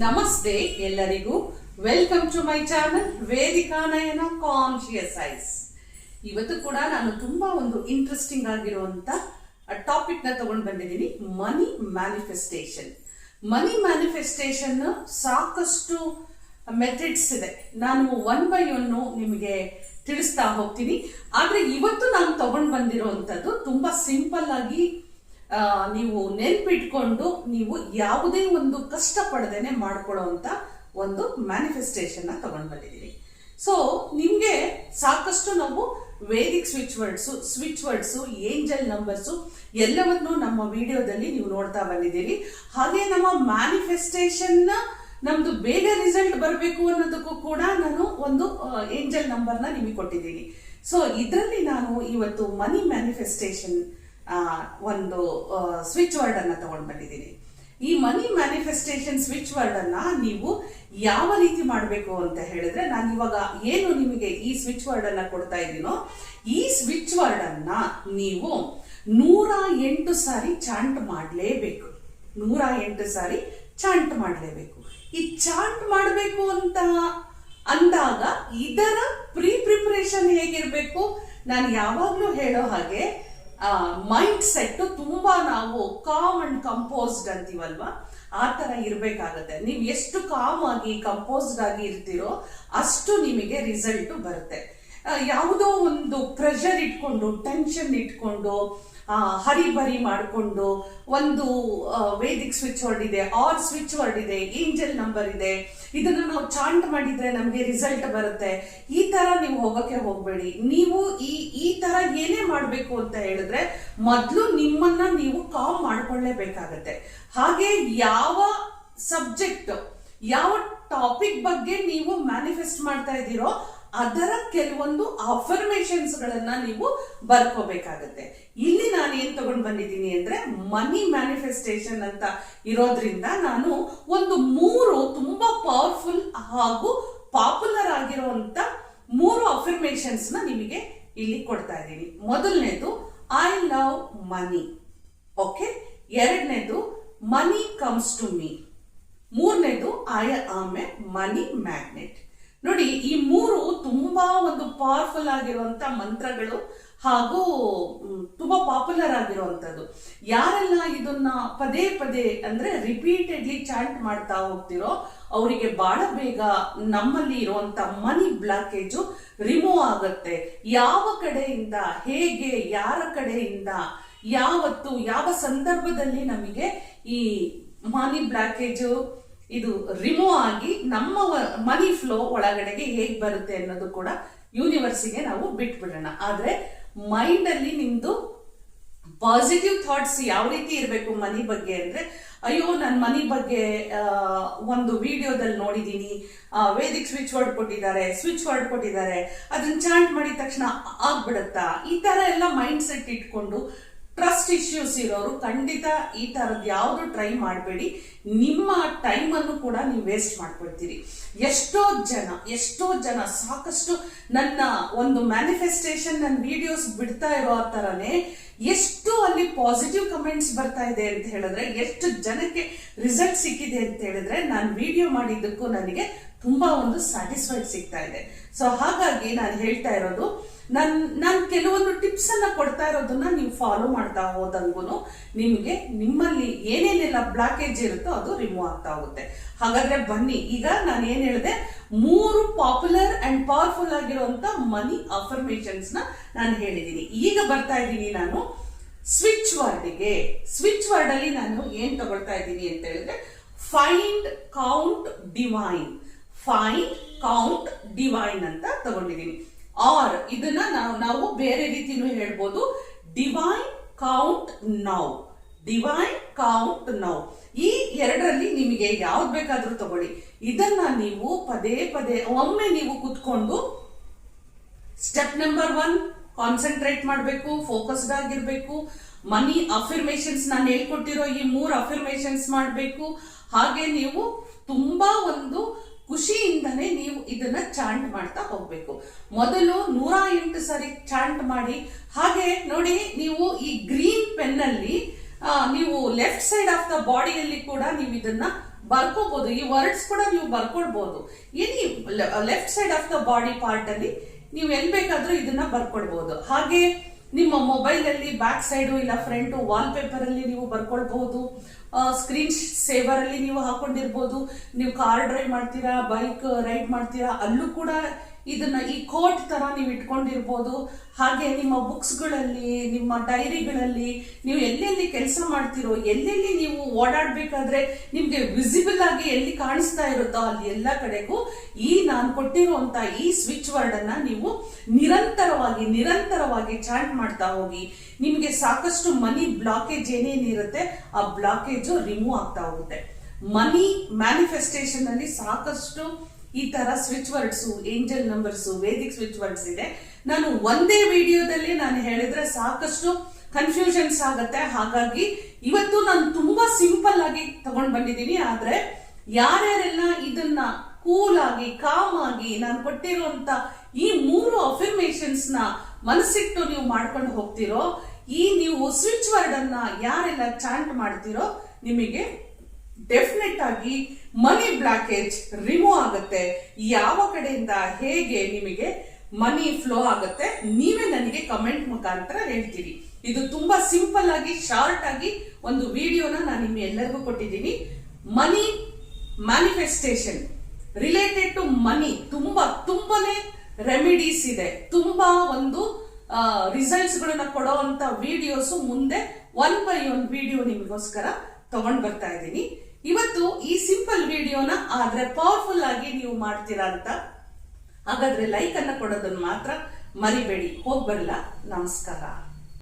ನಮಸ್ತೆ ಎಲ್ಲರಿಗೂ. Welcome to my channel Vedika Nayana conscious eyes. ಇವತ್ತು ಕೂಡ ನಾನು ತುಂಬಾ ಒಂದು ಇಂಟ್ರೆಸ್ಟಿಂಗ್ ಆಗಿರುವಂತ ಟಾಪಿಕ್ ನ ತಗೊಂಡು ಬಂದಿದ್ದೀನಿ. ಮನಿ ಮ್ಯಾನಿಫೆಸ್ಟೇಷನ್. ಮನಿ ಮ್ಯಾನಿಫೆಸ್ಟೇಷನ್ ಸಾಕಷ್ಟು ಮೆಥಡ್ಸ್ ಇದೆ. ನಾನು ಒನ್ ಬೈ ಒನ್ ನಿಮಗೆ ತಿಳಿಸ್ತಾ ಹೋಗ್ತೀನಿ. ಆದ್ರೆ ಇವತ್ತು ನಾನು ತಗೊಂಡು ಬಂದಿರುವಂತದ್ದು ತುಂಬಾ ಸಿಂಪಲ್ ಆಗಿ ನೀವು ನೆನ್ಪಿಟ್ಕೊಂಡು ನೀವು ಯಾವುದೇ ಒಂದು ಕಷ್ಟ ಪಡದೇನೆ ಮಾಡ್ಕೊಳ್ಳೋಂತ ಒಂದು ಮ್ಯಾನಿಫೆಸ್ಟೇಷನ್ ತಗೊಂಡು ಬಂದಿದ್ದೀವಿ. ಸೊ ನಿಮ್ಗೆ ಸಾಕಷ್ಟು ನಾವು Vedic switch words, angel numbers ಎಲ್ಲವನ್ನೂ ನಮ್ಮ ವಿಡಿಯೋದಲ್ಲಿ ನೀವು ನೋಡ್ತಾ ಬಂದಿದ್ದೀರಿ. ಹಾಗೆ ನಮ್ಮ ಮ್ಯಾನಿಫೆಸ್ಟೇಷನ್ ನಮ್ದು ಬೇಗ ರಿಸಲ್ಟ್ ಬರಬೇಕು ಅನ್ನೋದಕ್ಕೂ ಕೂಡ ನಾನು ಒಂದು ಏಂಜಲ್ ನಂಬರ್ನ ನಿಮಗೆ ಕೊಟ್ಟಿದ್ದೀನಿ. ಸೊ ಇದರಲ್ಲಿ ನಾನು ಇವತ್ತು ಮನಿ ಮ್ಯಾನಿಫೆಸ್ಟೇಷನ್ ಒಂದು ಸ್ವಿಚ್ ವರ್ಡ್ ಅನ್ನ ತಗೊಂಡು ಬಂದಿದ್ದೀನಿ. ಈ ಮನಿ ಮ್ಯಾನಿಫೆಸ್ಟೇಷನ್ ಸ್ವಿಚ್ ವರ್ಡ್ ಅನ್ನ ನೀವು ಯಾವ ರೀತಿ ಮಾಡಬೇಕು ಅಂತ ಹೇಳಿದ್ರೆ, ನಾನು ಇವಾಗ ಏನು ನಿಮಗೆ ಈ ಸ್ವಿಚ್ ವರ್ಡ್ ಅನ್ನ ಕೊಡ್ತಾ ಇದ್ದೀನೋ, ಈ ಸ್ವಿಚ್ ವರ್ಡ್ ಅನ್ನ ನೀವು 108 ಸಾರಿ ಚಾಂಟ್ ಮಾಡಲೇಬೇಕು. 108 ಸಾರಿ ಚಾಂಟ್ ಮಾಡಲೇಬೇಕು. ಈ ಚಾಂಟ್ ಮಾಡಬೇಕು ಅಂತ ಅಂದಾಗ ಇದರ ಪ್ರಿಪರೇಷನ್ ಹೇಗಿರ್ಬೇಕು, ನಾನು ಯಾವಾಗ್ಲೂ ಹೇಳೋ ಹಾಗೆ ಮೈಂಡ್ ಸೆಟ್ ತುಂಬಾ ನಾವು ಕಾಮ್ ಅಂಡ್ ಕಂಪೋಸ್ಡ್ ಅಂತೀವಲ್ವಾ, ಆ ತರ ಇರ್ಬೇಕಾಗತ್ತೆ. ನೀವು ಎಷ್ಟು ಕಾಮ್ ಆಗಿ ಕಂಪೋಸ್ಡ್ ಆಗಿ ಇರ್ತೀರೋ ಅಷ್ಟು ನಿಮಗೆ ರಿಸಲ್ಟ್ ಬರುತ್ತೆ. ಯಾವುದೋ ಒಂದು ಪ್ರೆಷರ್ ಇಟ್ಕೊಂಡು, ಟೆನ್ಷನ್ ಇಟ್ಕೊಂಡು, ಹರಿಬರಿ ಮಾಡಿಕೊಂಡು ಒಂದು ವೇದಿಕ್ ಸ್ವಿಚ್ ವರ್ಡ್ ಇದೆ, ಆರ್ ಸ್ವಿಚ್ ವರ್ಡ್ ಇದೆ, ಏಂಜಲ್ ನಂಬರ್ ಇದೆ, ಇದನ್ನ ನಾವು ಚಾಂಟ್ ಮಾಡಿದ್ರೆ ನಮ್ಗೆ ರಿಸಲ್ಟ್ ಬರುತ್ತೆ, ಈ ತರ ನೀವು ಹೋಗಕ್ಕೆ ಹೋಗ್ಬೇಡಿ. ನೀವು ಈ ತರ ಏನೇ ಮಾಡ್ಬೇಕು ಅಂತ ಹೇಳಿದ್ರೆ ಮೊದ್ಲು ನಿಮ್ಮನ್ನ ನೀವು ಕಾಮ್ ಮಾಡ್ಕೊಳ್ಳೇಬೇಕಾಗತ್ತೆ. ಹಾಗೆ ಯಾವ ಸಬ್ಜೆಕ್ಟ್, ಯಾವ ಟಾಪಿಕ್ ಬಗ್ಗೆ ನೀವು ಮ್ಯಾನಿಫೆಸ್ಟ್ ಮಾಡ್ತಾ ಇದ್ದೀರೋ ಅದರ ಕೆಲವೊಂದು ಅಫರ್ಮೇಷನ್ಸ್ ಗಳನ್ನ ನೀವು ಬರ್ಕೋಬೇಕಾಗತ್ತೆ. ಇಲ್ಲಿ ನಾನು ಏನ್ ತಗೊಂಡು ಬಂದಿದ್ದೀನಿ ಅಂದ್ರೆ, ಮನಿ ಮ್ಯಾನಿಫೆಸ್ಟೇಷನ್ ಅಂತ ಇರೋದ್ರಿಂದ ನಾನು ಒಂದು 3 ತುಂಬಾ ಪವರ್ಫುಲ್ ಹಾಗೂ ಪಾಪ್ಯುಲರ್ ಆಗಿರುವಂತ 3 ಅಫರ್ಮೇಷನ್ಸ್ ನ ನಿಮಗೆ ಇಲ್ಲಿ ಕೊಡ್ತಾ ಇದ್ದೀನಿ. ಮೊದಲನೇದು ಐ ಲವ್ ಮನಿ. ಓಕೆ. ಎರಡನೇದು ಮನಿ ಕಮ್ಸ್ ಟು ಮೀ. ಮೂರನೇದು I am A money magnet. ನೋಡಿ, ಈ 3 ತುಂಬಾ ಒಂದು ಪವರ್ಫುಲ್ ಆಗಿರುವಂತ ಮಂತ್ರಗಳು ಹಾಗೂ ತುಂಬಾ ಪಾಪ್ಯುಲರ್ ಆಗಿರುವಂತದ್ದು. ಯಾರೆಲ್ಲ ಇದನ್ನ ಪದೇ ಪದೇ ಅಂದ್ರೆ ರಿಪೀಟೆಡ್ಲಿ ಚಾಂಟ್ ಮಾಡ್ತಾ ಹೋಗ್ತಿರೋ ಅವರಿಗೆ ಬಹಳ ಬೇಗ ನಮ್ಮಲ್ಲಿ ಇರುವಂತ ಮನಿ ಬ್ಲಾಕೇಜು ರಿಮೂವ್ ಆಗುತ್ತೆ. ಯಾವ ಕಡೆಯಿಂದ, ಹೇಗೆ, ಯಾರ ಕಡೆಯಿಂದ, ಯಾವತ್ತು, ಯಾವ ಸಂದರ್ಭದಲ್ಲಿ ನಮಗೆ ಈ ಮನಿ ಬ್ಲಾಕೇಜು ಇದು ರಿಮೂವ್ ಆಗಿ ನಮ್ಮ ಮನಿ ಫ್ಲೋ ಒಳಗಡೆಗೆ ಹೇಗ್ ಬರುತ್ತೆ ಅನ್ನೋದು ಕೂಡ ಯೂನಿವರ್ಸಿಗೆ ನಾವು ಬಿಟ್ಬಿಡೋಣ. ಆದ್ರೆ ಮೈಂಡ್ ಅಲ್ಲಿ ನಿಮ್ದು ಪಾಸಿಟಿವ್ ಥಾಟ್ಸ್ ಯಾವ ರೀತಿ ಇರಬೇಕು ಮನಿ ಬಗ್ಗೆ ಅಂದ್ರೆ, ಅಯ್ಯೋ ನನ್ನ ಮನಿ ಬಗ್ಗೆ ಒಂದು ವಿಡಿಯೋದಲ್ಲಿ ನೋಡಿದೀನಿ, ವೇದಿಕ್ ಸ್ವಿಚ್ ವರ್ಡ್ ಕೊಟ್ಟಿದ್ದಾರೆ, ಅದನ್ನ ಚಾಂಟ್ ಮಾಡಿದ ತಕ್ಷಣ ಆಗ್ಬಿಡುತ್ತಾ, ಈ ತರ ಎಲ್ಲ ಮೈಂಡ್ ಸೆಟ್ ಇಟ್ಕೊಂಡು ಟ್ರಸ್ಟ್ ಇಶ್ಯೂಸ್ ಇರೋರು ಖಂಡಿತ ಈ ತರದ್ ಯಾವ್ದು ಟ್ರೈ ಮಾಡಬೇಡಿ. ನಿಮ್ಮ ಟೈಮ್ ಅನ್ನು ಕೂಡ ನೀವು ವೇಸ್ಟ್ ಮಾಡ್ಕೊಳ್ತೀರಿ. ಎಷ್ಟೋ ಜನ ಸಾಕಷ್ಟು ನನ್ನ ಒಂದು ಮ್ಯಾನಿಫೆಸ್ಟೇಷನ್ ನನ್ನ ವಿಡಿಯೋಸ್ ಬಿಡ್ತಾ ಇರೋ ತರನೇ ಎಷ್ಟು ಅಲ್ಲಿ ಪಾಸಿಟಿವ್ ಕಮೆಂಟ್ಸ್ ಬರ್ತಾ ಇದೆ ಅಂತ ಹೇಳಿದ್ರೆ, ಎಷ್ಟು ಜನಕ್ಕೆ ರಿಸಲ್ಟ್ ಸಿಕ್ಕಿದೆ ಅಂತ ಹೇಳಿದ್ರೆ, ನಾನು ವಿಡಿಯೋ ಮಾಡಿದ್ದಕ್ಕೂ ನನಗೆ ತುಂಬಾ ಒಂದು ಸ್ಯಾಟಿಸ್ಫೈಡ್ ಸಿಗ್ತಾ ಇದೆ. ಸೊ ಹಾಗಾಗಿ ನಾನು ಹೇಳ್ತಾ ಇರೋದು, ನಾನು ಕೆಲವೊಂದು ಟಿಪ್ಸ್ ಅನ್ನ ಕೊಡ್ತಾ ಇರೋದನ್ನ ನೀವು ಫಾಲೋ ಮಾಡ್ತಾ ಹೋದಂಗೂ ನಿಮಗೆ ನಿಮ್ಮಲ್ಲಿ ಏನೇನೆಲ್ಲ ಬ್ಲಾಕೇಜ್ ಇರುತ್ತೋ ಅದು ರಿಮೂವ್ ಆಗ್ತಾ ಹೋಗುತ್ತೆ. ಹಾಗಾದ್ರೆ ಬನ್ನಿ, ಈಗ ನಾನು ಏನ್ ಹೇಳಿದೆ, 3 ಪಾಪ್ಯುಲರ್ ಅಂಡ್ ಪವರ್ಫುಲ್ ಆಗಿರುವಂತ ಮನಿ ಅಫರ್ಮೇಷನ್ಸ್ ನಾನು ಹೇಳಿದೀನಿ. ಈಗ ಬರ್ತಾ ಇದ್ದೀನಿ ನಾನು ಸ್ವಿಚ್ ವರ್ಡ್ಗೆ. ಸ್ವಿಚ್ ವರ್ಡ್ ಅಲ್ಲಿ ನಾನು ಏನ್ ತಗೊಳ್ತಾ ಇದ್ದೀನಿ ಅಂತ ಹೇಳಿದ್ರೆ, find count divine. Find count divine ಅಂತ ತಗೊಂಡಿದ್ದೀನಿ. ಆರ್ ಇದನ್ನ ನಾವು ಬೇರೆ ರೀತಿನೂ ಹೇಳ್ಬೋದು, divine count now. Divine count now. ಈ ಎರಡರಲ್ಲಿ ನಿಮಗೆ ಯಾವ್ದು ಬೇಕಾದ್ರೂ ತಗೊಳ್ಳಿ. ಇದನ್ನ ನೀವು ಪದೇ ಪದೇ ಒಮ್ಮೆ ನೀವು ಕುತ್ಕೊಂಡು ಸ್ಟೆಪ್ ನಂಬರ್ 1 ಕಾನ್ಸಂಟ್ರೇಟ್ ಮಾಡಬೇಕು, ಫೋಕಸ್ಡ್ ಆಗಿರ್ಬೇಕು. ಮನಿ ಅಫರ್ಮೇಷನ್ಸ್ ನಾನು ಹೇಳ್ಕೊಟ್ಟಿರೋ ಈ 3 ಅಫರ್ಮೇಷನ್ಸ್ ಮಾಡಬೇಕು. ಹಾಗೆ ನೀವು ತುಂಬಾ ಒಂದು ಖುಷಿಯಿಂದನೇ ನೀವು ಇದನ್ನ ಚಾಂಟ್ ಮಾಡ್ತಾ ಹೋಗ್ಬೇಕು. ಮೊದಲು 108 ಸಾರಿ ಚಾಂಟ್ ಮಾಡಿ. ಹಾಗೆ ನೋಡಿ, ನೀವು ಈ ಗ್ರೀನ್ ಪೆನ್ ಅಲ್ಲಿ ನೀವು ಲೆಫ್ಟ್ ಸೈಡ್ ಆಫ್ ದ ಬಾಡಿಯಲ್ಲಿ ಕೂಡ ನೀವು ಇದನ್ನ ಬರ್ಕೋಬಹುದು. ಈ ವರ್ಡ್ಸ್ ಕೂಡ ನೀವು ಬರ್ಕೊಳ್ಬಹುದು. Any left side of the body part ಅಲ್ಲಿ ನೀವು ಎಲ್ಲಿ ಬೇಕಾದ್ರೂ ಇದನ್ನ ಬರ್ಕೊಳ್ಬಹುದು. ಹಾಗೆ ನಿಮ್ಮ ಮೊಬೈಲ್ ಅಲ್ಲಿ ಬ್ಯಾಕ್ ಸೈಡ್ ಇಲ್ಲ ಫ್ರಂಟ್ ವಾಲ್ ಪೇಪರ್ ಅಲ್ಲಿ ನೀವು ಬರ್ಕೊಳ್ಬಹುದು. ಸ್ಕ್ರೀನ್ ಸೇವರ್ ಅಲ್ಲಿ ನೀವು ಹಾಕೊಂಡಿರ್ಬೋದು. ನೀವು ಕಾರ್ ಡ್ರೈವ್ ಮಾಡ್ತೀರಾ, ಬೈಕ್ ರೈಡ್ ಮಾಡ್ತೀರಾ, ಅಲ್ಲೂ ಕೂಡ ಇದನ್ನ ಈ ಕೋಟ್ ತರ ನೀವು ಇಟ್ಕೊಂಡಿರ್ಬೋದು. ಹಾಗೆ ನಿಮ್ಮ ಬುಕ್ಸ್ಗಳಲ್ಲಿ, ನಿಮ್ಮ ಡೈರಿಗಳಲ್ಲಿ, ನೀವು ಎಲ್ಲೆಲ್ಲಿ ಕೆಲಸ ಮಾಡ್ತಿರೋ, ಎಲ್ಲೆಲ್ಲಿ ನೀವು ಓಡಾಡ್ಬೇಕಾದ್ರೆ ನಿಮ್ಗೆ ವಿಸಿಬಲ್ ಆಗಿ ಎಲ್ಲಿ ಕಾಣಿಸ್ತಾ ಇರುತ್ತೋ ಅಲ್ಲಿ ಎಲ್ಲ ಕಡೆಗೂ ಈ ನಾನು ಕೊಟ್ಟಿರುವಂತ ಈ ಸ್ವಿಚ್ ವರ್ಡ್ ಅನ್ನ ನೀವು ನಿರಂತರವಾಗಿ ಚಾಂಟ್ ಮಾಡ್ತಾ ಹೋಗಿ. ನಿಮ್ಗೆ ಸಾಕಷ್ಟು ಮನಿ ಬ್ಲಾಕೇಜ್ ಏನೇನಿರುತ್ತೆ ಆ ಬ್ಲಾಕೇಜ್ ರಿಮೂವ್ ಆಗ್ತಾ ಹೋಗುತ್ತೆ. ಮನಿ ಮ್ಯಾನಿಫೆಸ್ಟೇಷನ್ ಅಲ್ಲಿ ಸಾಕಷ್ಟು ಈ ತರ switch words, angel numbers, Vedic switch words ಇದೆ. ನಾನು ಒಂದೇ ವಿಡಿಯೋದಲ್ಲಿ ನಾನು ಹೇಳಿದ್ರೆ ಸಾಕಷ್ಟು ಕನ್ಫ್ಯೂಷನ್ಸ್ ಆಗತ್ತೆ. ಹಾಗಾಗಿ ಇವತ್ತು ನಾನು ತುಂಬಾ ಸಿಂಪಲ್ ಆಗಿ ತಗೊಂಡ್ ಬಂದಿದ್ದೀನಿ. ಆದ್ರೆ ಯಾರ್ಯಾರೆಲ್ಲ ಇದನ್ನ ಕೂಲ್ ಆಗಿ, ಕಾಮ್ ಆಗಿ ನಾನು ಕೊಟ್ಟಿರುವಂತ ಈ 3 ಅಫರ್ಮೇಷನ್ಸ್ ನ ಮನಸ್ಸಿಟ್ಟು ನೀವು ಮಾಡ್ಕೊಂಡು ಹೋಗ್ತಿರೋ, ಈ ನೀವು ಸ್ವಿಚ್ ವರ್ಡ್ ಅನ್ನ ಯಾರೆಲ್ಲ ಚಾಂಟ್ ಮಾಡ್ತಿರೋ, ನಿಮಗೆ ಡೆಫಿನೆಟ್ ಆಗಿ ಮನಿ ಬ್ಲಾಕೇಜ್ ರಿಮೂವ್ ಆಗುತ್ತೆ. ಯಾವ ಕಡೆಯಿಂದ ಹೇಗೆ ನಿಮಗೆ ಮನಿ ಫ್ಲೋ ಆಗುತ್ತೆ ನೀವೇ ನನಗೆ ಕಮೆಂಟ್ ಮುಖಾಂತರ ಹೇಳ್ತೀರಿ. ಇದು ತುಂಬಾ ಸಿಂಪಲ್ ಆಗಿ, ಶಾರ್ಟ್ ಆಗಿ ಒಂದು ವಿಡಿಯೋನ ನಾನು ನಿಮ್ಮ ಎಲ್ಲರಿಗೂ ಕೊಟ್ಟಿದ್ದೀನಿ. ಮನಿ ಮ್ಯಾನಿಫೆಸ್ಟೇಷನ್ ರಿಲೇಟೆಡ್ ಟು ಮನಿ ತುಂಬಾನೇ ರೆಮಿಡೀಸ್ ಇದೆ. ತುಂಬಾ ಒಂದು ರಿಸಲ್ಟ್ಸ್ ಗಳನ್ನ ಕೊಡುವಂತ ವಿಡಿಯೋಸ್ ಮುಂದೆ 1 by 1 ವಿಡಿಯೋ ನಿಮಗೋಸ್ಕರ ತಗೊಂಡ್ ಬರ್ತಾ ಇದ್ದೀನಿ. ಇವತ್ತು ಈ ಸಿಂಪಲ್ ವಿಡಿಯೋನ ಆದ್ರೆ ಪವರ್ಫುಲ್ ಆಗಿ ನೀವು ಮಾಡ್ತೀರಾ ಅಂತ. ಹಾಗಾದ್ರೆ ಲೈಕ್ ಅನ್ನ ಕೊಡೋದನ್ನ ಮಾತ್ರ ಮರಿಬೇಡಿ. ಹೋಗ್ಬರಲ್ಲ. ನಮಸ್ಕಾರ.